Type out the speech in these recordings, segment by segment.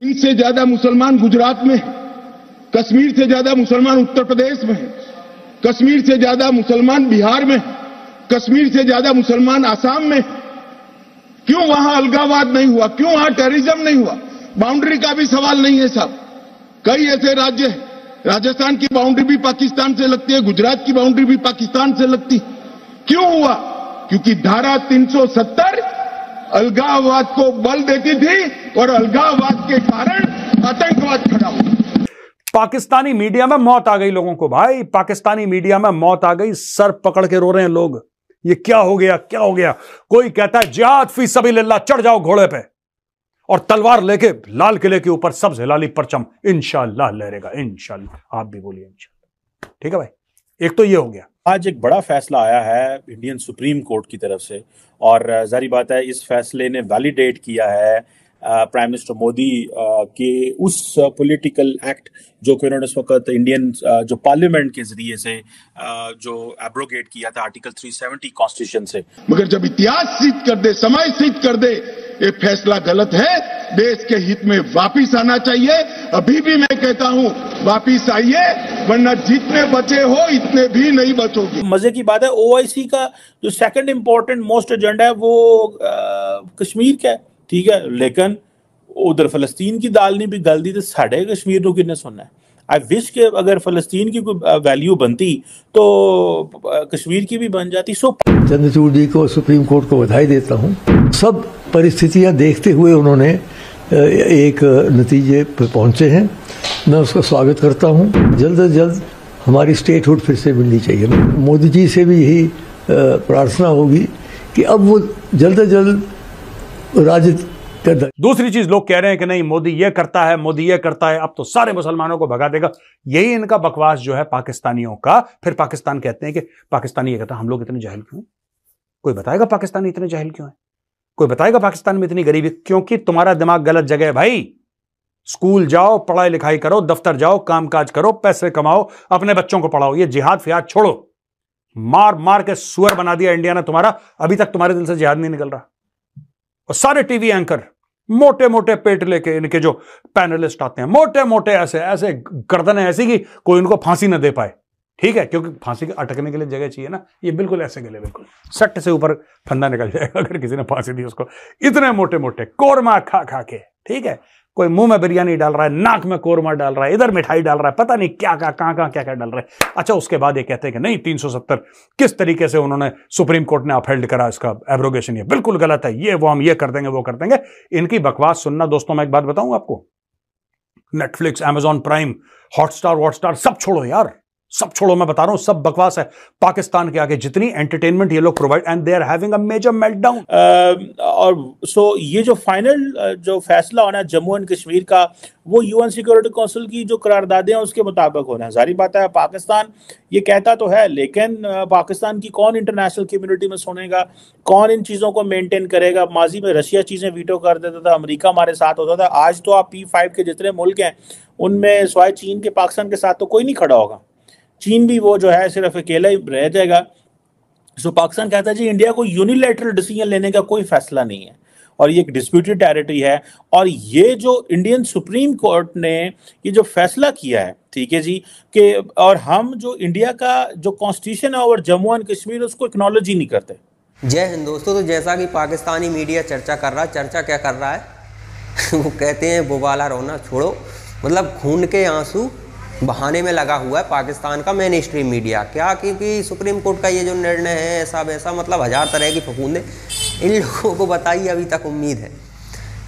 से ज्यादा मुसलमान गुजरात में, कश्मीर से ज्यादा मुसलमान उत्तर प्रदेश में, कश्मीर से ज्यादा मुसलमान बिहार में, कश्मीर से ज्यादा मुसलमान आसाम में। क्यों वहां अलगाववाद नहीं हुआ? क्यों वहां टेररिज्म नहीं हुआ? बाउंड्री का भी सवाल नहीं है साहब। कई ऐसे राज्य हैं, राजस्थान की बाउंड्री भी पाकिस्तान से लगती है, गुजरात की बाउंड्री भी पाकिस्तान से लगती। क्यों हुआ? क्योंकि धारा 370 अलगाववाद को बल देती थी और अलगाववाद के कारण आतंकवाद खड़ा हुआ। पाकिस्तानी मीडिया में मौत आ गई लोगों को भाई, पाकिस्तानी मीडिया में मौत आ गई। सर पकड़ के रो रहे हैं लोग, ये क्या हो गया, क्या हो गया। कोई कहता है जिहाद फी सबिलिल्लाह, चढ़ जाओ घोड़े पे और तलवार लेके लाल किले के ऊपर सबसे लाली परचम इंशाअल्लाह लहरेगा, इंशाअल्लाह। आप भी बोलिए इंशाअल्लाह। ठीक है भाई, एक तो ये हो गया। आज एक बड़ा फैसला आया है इंडियन सुप्रीम कोर्ट की तरफ से और जारी बात है इस फैसले ने वैलिडेट किया है प्राइम मिनिस्टर मोदी के उस पॉलिटिकल एक्ट जो कि उन्होंने इस वक्त इंडियन जो पार्लियामेंट के जरिए से जो एब्रोगेट किया था आर्टिकल 370 कॉन्स्टिट्यूशन से। मगर जब इतिहास सिद्ध कर दे, समय सिद्ध कर दे ये फैसला गलत है, देश के हित में वापिस आना चाहिए। अभी भी मैं कहता हूं वापिस आइए, वरना जितने बचे हो इतने भी नहीं बचोगे। मजे की बात है ओआईसी का जो सेकंड इंपॉर्टेंट मोस्ट एजेंडा है वो कश्मीर का है, ठीक है, लेकिन उधर फलस्तीन की दाल नहीं भी गल दी तो साढ़े कश्मीर को किसने सुनना है। आई विश के अगर फलस्तीन की कोई वैल्यू बनती तो कश्मीर की भी बन जाती। चंद्रचूड़ जी को, सुप्रीम कोर्ट को बधाई देता हूँ। सब परिस्थितियां देखते हुए उन्होंने एक नतीजे पर पहुंचे हैं, मैं उसका स्वागत करता हूँ। जल्द से जल्द हमारी स्टेटहुड फिर से मिलनी चाहिए। मोदी जी से भी यही प्रार्थना होगी कि अब वो जल्द से जल्द राज्य। दूसरी चीज लोग कह रहे हैं कि नहीं मोदी ये करता है, मोदी ये करता है, अब तो सारे मुसलमानों को भगा देगा। यही इनका बकवास जो है पाकिस्तानियों का। फिर पाकिस्तान कहते हैं कि पाकिस्तानी ये कहता है हम लोग इतने जाहिल क्यों हैं? कोई बताएगा पाकिस्तानी इतने जाहिल क्यों है? कोई बताएगा पाकिस्तान में इतनी गरीबी? क्योंकि तुम्हारा दिमाग गलत जगह है भाई। स्कूल जाओ, पढ़ाई लिखाई करो, दफ्तर जाओ, कामकाज करो, पैसे कमाओ, अपने बच्चों को पढ़ाओ। ये जिहाद फिहाद छोड़ो। मार मार के सुअर बना दिया इंडिया ने तुम्हारा, अभी तक तुम्हारे दिल से जिहाद नहीं निकल रहा। और सारे टीवी एंकर मोटे मोटे पेट लेके, इनके जो पैनलिस्ट आते हैं मोटे मोटे ऐसे ऐसे गर्दनें ऐसी कि कोई उनको फांसी ना दे पाए। ठीक है, क्योंकि फांसी के अटकने के लिए जगह चाहिए ना। ये बिल्कुल ऐसे गले, बिल्कुल सट से ऊपर फंदा निकल जाएगा अगर किसी ने फांसी दी उसको। इतने मोटे मोटे कोरमा खा खा के, ठीक है, कोई मुंह में बिरयानी डाल रहा है, नाक में कोरमा डाल रहा है, इधर मिठाई डाल रहा है, पता नहीं क्या क्या कहां क्या क्या डाल रहा है। अच्छा, उसके बाद ये कहते हैं कि नहीं 370 किस तरीके से उन्होंने सुप्रीम कोर्ट ने अपहेल्ड करा इसका एब्रोगेशन, ये बिल्कुल गलत है, ये वो हम ये कर देंगे वो कर देंगे। इनकी बकवास सुनना दोस्तों। मैं एक बात बताऊं आपको, नेटफ्लिक्स, अमेजॉन प्राइम, हॉटस्टार सब छोड़ो यार, सब छोड़ो। मैं बता रहा हूं सब बकवास है पाकिस्तान के आगे। जितनी एंटरटेनमेंट ये लोग provide, and they are having a major meltdown. और सो ये जो फाइनल जो फैसला होना है जम्मू एंड कश्मीर का, वो यूएन सिक्योरिटी काउंसिल की जो करारदादें हैं उसके मुताबिक होना है। जारी बात है पाकिस्तान ये कहता तो है, लेकिन पाकिस्तान की कौन इंटरनेशनल कम्युनिटी में सुनेगा, कौन इन चीज़ों को मेंटेन करेगा। माजी में रशिया चीज़ें वीटो कर देता था, अमेरिका हमारे साथ होता था। आज तो आप P5 के जितने मुल्क हैं उनमें सिवाय चीन के पाकिस्तान के साथ तो कोई नहीं खड़ा होगा। चीन भी वो जो है सिर्फ अकेला ही रह जाएगा। सो पाकिस्तान कहता है जी इंडिया को यूनिलैटरल डिसीजन लेने का कोई फैसला नहीं है और ये एक डिस्प्यूटेड टेरिटरी है। और ये जो इंडियन सुप्रीम कोर्ट ने ये जो फैसला किया है, ठीक है जी, कि और हम जो इंडिया का जो कॉन्स्टिट्यूशन है और जम्मू एंड कश्मीर उसको एक्नॉलेज ही नहीं करते। जय हिंद दोस्तों। तो जैसा कि पाकिस्तानी मीडिया चर्चा कर रहा है, चर्चा क्या कर रहा है वो कहते हैं वो वाला रोना छोड़ो, मतलब खून के आंसू बहाने में लगा हुआ है पाकिस्तान का मेन स्ट्रीम मीडिया। क्या क्योंकि सुप्रीम कोर्ट का ये जो निर्णय है ऐसा वैसा, मतलब हजार तरह की फफूंदे इन लोगों को बताइए। अभी तक उम्मीद है,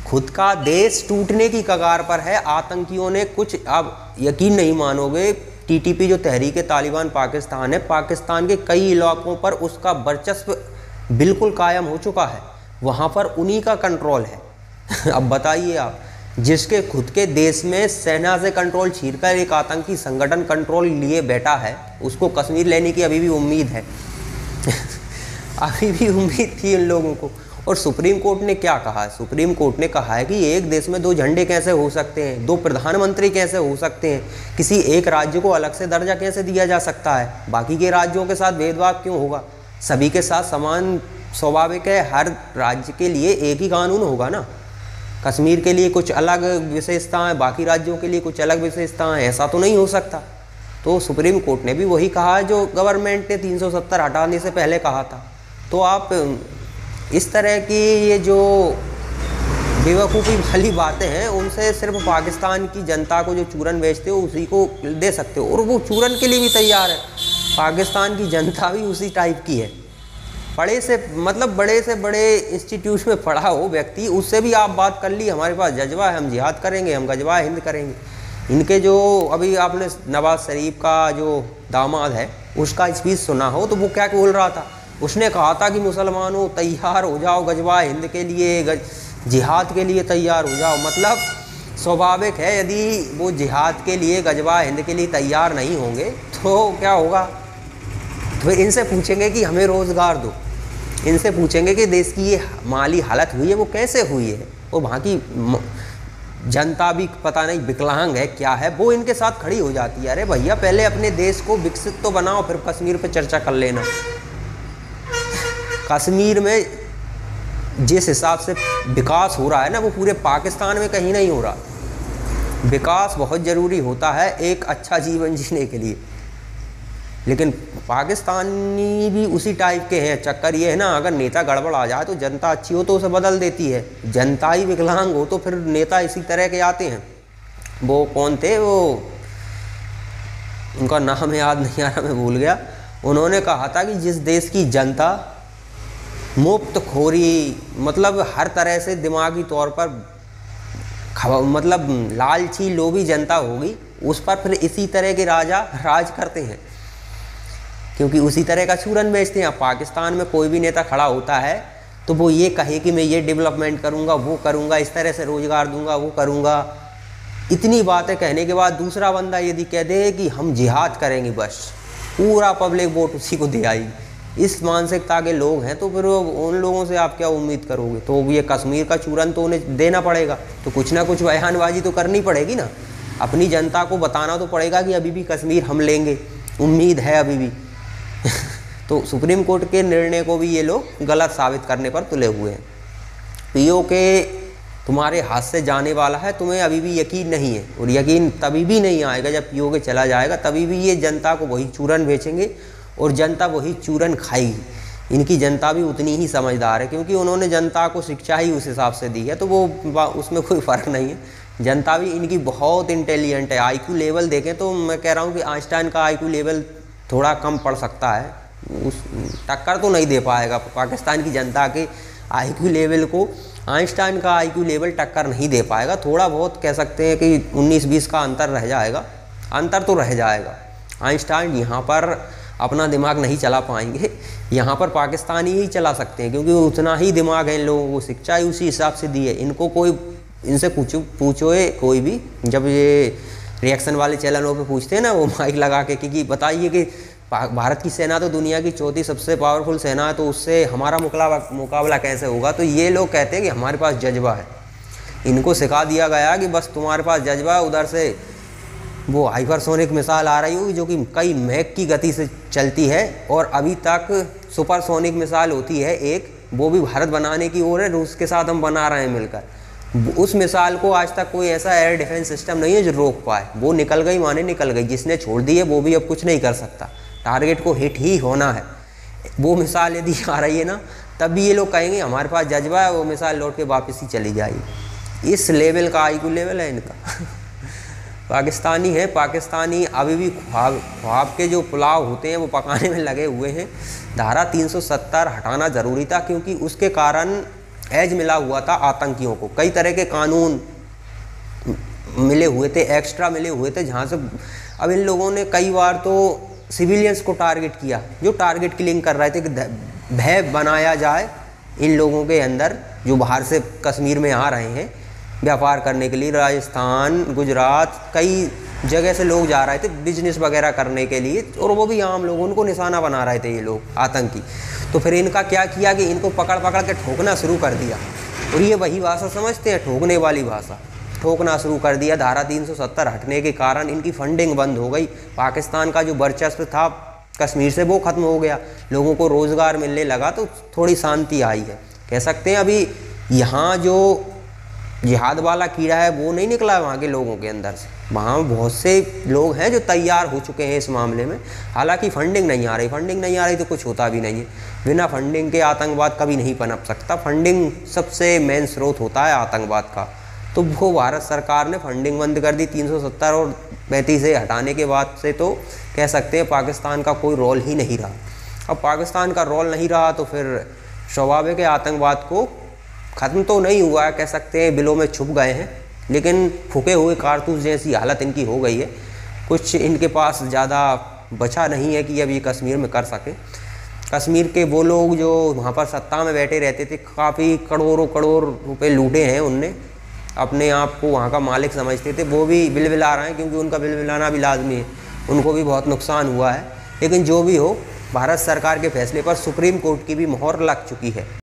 खुद का देश टूटने की कगार पर है। आतंकियों ने कुछ, आप यकीन नहीं मानोगे, टीटीपी जो तहरीक तालिबान पाकिस्तान है, पाकिस्तान के कई इलाकों पर उसका वर्चस्व बिल्कुल कायम हो चुका है। वहाँ पर उन्हीं का कंट्रोल है। अब बताइए आप, जिसके खुद के देश में सेना से कंट्रोल छीनकर एक आतंकी संगठन कंट्रोल लिए बैठा है, उसको कश्मीर लेने की अभी भी उम्मीद है। अभी भी उम्मीद थी इन लोगों को। और सुप्रीम कोर्ट ने क्या कहा है? सुप्रीम कोर्ट ने कहा है कि एक देश में दो झंडे कैसे हो सकते हैं, दो प्रधानमंत्री कैसे हो सकते हैं, किसी एक राज्य को अलग से दर्जा कैसे दिया जा सकता है, बाकी के राज्यों के साथ भेदभाव क्यों होगा, सभी के साथ समान स्वाभाविक है, हर राज्य के लिए एक ही कानून होगा ना। कश्मीर के लिए कुछ अलग विशेषताएं, बाकी राज्यों के लिए कुछ अलग विशेषताएं, ऐसा तो नहीं हो सकता। तो सुप्रीम कोर्ट ने भी वही कहा है जो गवर्नमेंट ने 370 हटाने से पहले कहा था। तो आप इस तरह की ये जो बेवकूफ़ी वाली बातें हैं उनसे सिर्फ पाकिस्तान की जनता को जो चूरन बेचते हो उसी को दे सकते हो, और वो चूरन के लिए भी तैयार है। पाकिस्तान की जनता भी उसी टाइप की है। बड़े से बड़े इंस्टीट्यूट में पढ़ा हो व्यक्ति, उससे भी आप बात कर ली, हमारे पास जज्बा है, हम जिहाद करेंगे, हम गजवा हिंद करेंगे। इनके जो अभी आपने नवाज शरीफ का जो दामाद है उसका स्पीच सुना हो तो वो क्या बोल रहा था, उसने कहा था कि मुसलमानों तैयार हो जाओ गजवा हिंद के लिए, जिहाद के लिए तैयार हो जाओ। मतलब स्वाभाविक है, यदि वो जिहाद के लिए गजवा हिंद के लिए तैयार नहीं होंगे तो क्या होगा। तो इनसे पूछेंगे कि हमें रोज़गार दो, इनसे पूछेंगे कि देश की ये माली हालत हुई है वो कैसे हुई है, वो वहाँ की जनता भी पता नहीं विकलांग है क्या है, वो इनके साथ खड़ी हो जाती है। अरे भैया पहले अपने देश को विकसित तो बनाओ, फिर कश्मीर पे चर्चा कर लेना। कश्मीर में जिस हिसाब से विकास हो रहा है ना, वो पूरे पाकिस्तान में कहीं नहीं हो रहा। विकास बहुत ज़रूरी होता है एक अच्छा जीवन जीने के लिए, लेकिन पाकिस्तानी भी उसी टाइप के हैं। चक्कर ये है ना, अगर नेता गड़बड़ आ जाए तो जनता अच्छी हो तो उसे बदल देती है, जनता ही विकलांग हो तो फिर नेता इसी तरह के आते हैं। वो कौन थे, वो उनका नाम याद नहीं आ रहा, मैं भूल गया। उन्होंने कहा था कि जिस देश की जनता मुफ्त खोरी, मतलब हर तरह से दिमागी तौर पर मतलब लालची लोभी जनता होगी, उस पर फिर इसी तरह के राजा राज करते हैं, क्योंकि उसी तरह का चूरन बेचते हैं। पाकिस्तान में कोई भी नेता खड़ा होता है तो वो ये कहे कि मैं ये डेवलपमेंट करूँगा, वो करूँगा, इस तरह से रोज़गार दूंगा, वो करूँगा। इतनी बातें कहने के बाद दूसरा बंदा यदि कह दे कि हम जिहाद करेंगे, बस पूरा पब्लिक वोट उसी को दे आएगी। इस मानसिकता के लोग हैं तो फिर उन लोगों से आप क्या उम्मीद करोगे। तो ये कश्मीर का चूरन तो उन्हें देना पड़ेगा, तो कुछ ना कुछ बयानबाजी तो करनी पड़ेगी ना, अपनी जनता को बताना तो पड़ेगा कि अभी भी कश्मीर हम लेंगे, उम्मीद है अभी भी। तो सुप्रीम कोर्ट के निर्णय को भी ये लोग गलत साबित करने पर तुले हुए हैं। पीओ के तुम्हारे हाथ से जाने वाला है, तुम्हें अभी भी यकीन नहीं है, और यकीन तभी भी नहीं आएगा जब पीओ के चला जाएगा, तभी भी ये जनता को वही चूरन बेचेंगे और जनता वही चूरन खाएगी। इनकी जनता भी उतनी ही समझदार है, क्योंकि उन्होंने जनता को शिक्षा ही उस हिसाब से दी है, तो वो उसमें कोई फ़र्क नहीं है। जनता भी इनकी बहुत इंटेलिजेंट है। आईक्यू लेवल देखें तो मैं कह रहा हूँ कि आइंस्टाइन का आईक्यू लेवल थोड़ा कम पड़ सकता है, उस टक्कर तो नहीं दे पाएगा पाकिस्तान की जनता के आईक्यू लेवल को। आइंस्टाइन का आईक्यू लेवल टक्कर नहीं दे पाएगा। थोड़ा बहुत कह सकते हैं कि 19-20 का अंतर रह जाएगा, अंतर तो रह जाएगा। आइंस्टाइन यहाँ पर अपना दिमाग नहीं चला पाएंगे, यहाँ पर पाकिस्तानी ही चला सकते हैं, क्योंकि उतना ही दिमाग है इन लोगों को, शिक्षा ही उसी हिसाब से दी है। इनको कोई इनसे पूछो कोई भी, जब ये रिएक्शन वाले चैनलों पे पूछते हैं ना वो माइक लगा के कि बताइए कि भारत की सेना तो दुनिया की चौथी सबसे पावरफुल सेना है, तो उससे हमारा मुकाबला कैसे होगा, तो ये लोग कहते हैं कि हमारे पास जज्बा है। इनको सिखा दिया गया कि बस तुम्हारे पास जज्बा है, उधर से वो हाइपरसोनिक मिसाइल आ रही होगी जो कि कई मैक की गति से चलती है, और अभी तक सुपरसोनिक मिसाइल होती है एक, वो भी भारत बनाने की ओर है, रूस के साथ हम बना रहे हैं मिलकर। उस मिसाइल को आज तक कोई ऐसा एयर डिफेंस सिस्टम नहीं है जो रोक पाए। वो निकल गई माने निकल गई, जिसने छोड़ दी है वो भी अब कुछ नहीं कर सकता, टारगेट को हिट ही होना है। वो मिसाइल यदि आ रही है ना, तब भी ये लोग कहेंगे हमारे पास जज्बा है, वो मिसाइल लौट के वापस ही चली जाएगी। इस लेवल का आईक्यू लेवल है इनका। पाकिस्तानी है, पाकिस्तानी अभी भी ख्वाब के जो पुलाव होते हैं वो पकाने में लगे हुए हैं। धारा 370 हटाना ज़रूरी था, क्योंकि उसके कारण एज मिला हुआ था आतंकियों को। कई तरह के कानून मिले हुए थे, एक्स्ट्रा मिले हुए थे, जहाँ से अब इन लोगों ने कई बार तो सिविलियंस को टारगेट किया, जो टारगेट किलिंग कर रहे थे कि भय बनाया जाए इन लोगों के अंदर, जो बाहर से कश्मीर में आ रहे हैं व्यापार करने के लिए। राजस्थान, गुजरात, कई जगह से लोग जा रहे थे बिजनेस वगैरह करने के लिए, और वो भी आम लोगों उनको निशाना बना रहे थे ये लोग आतंकी। तो फिर इनका क्या किया कि इनको पकड़ पकड़ के ठोकना शुरू कर दिया, और ये वही भाषा समझते हैं, ठोकने वाली भाषा, ठोकना शुरू कर दिया। धारा 370 हटने के कारण इनकी फंडिंग बंद हो गई। पाकिस्तान का जो वर्चस्व था कश्मीर से वो ख़त्म हो गया, लोगों को रोज़गार मिलने लगा, तो थोड़ी शांति आई है, कह सकते हैं। अभी यहाँ जो जिहाद वाला कीड़ा है वो नहीं निकला है वहाँ के लोगों के अंदर से। वहाँ बहुत से लोग हैं जो तैयार हो चुके हैं इस मामले में। हालांकि फंडिंग नहीं आ रही तो कुछ होता भी नहीं है। बिना फंडिंग के आतंकवाद कभी नहीं पनप सकता। फंडिंग सबसे मेन स्रोत होता है आतंकवाद का। तो वो भारत सरकार ने फंडिंग बंद कर दी 370 और 35 से हटाने के बाद से तो कह सकते हैं पाकिस्तान का कोई रोल ही नहीं रहा। अब पाकिस्तान का रोल नहीं रहा तो फिर स्वाभाविक है आतंकवाद को ख़त्म तो नहीं हुआ है, कह सकते हैं बिलों में छुप गए हैं, लेकिन फूके हुए कारतूस जैसी हालत इनकी हो गई है। कुछ इनके पास ज़्यादा बचा नहीं है कि अब ये कश्मीर में कर सके। कश्मीर के वो लोग जो वहाँ पर सत्ता में बैठे रहते थे, काफ़ी करोड़ों रुपए लूटे हैं उनने, अपने आप को वहाँ का मालिक समझते थे, वो भी बिलबिला रहे हैं क्योंकि उनका बिलबिलाना भी लाजमी है। उनको भी बहुत नुकसान हुआ है। लेकिन जो भी हो, भारत सरकार के फैसले पर सुप्रीम कोर्ट की भी मोहर लग चुकी है।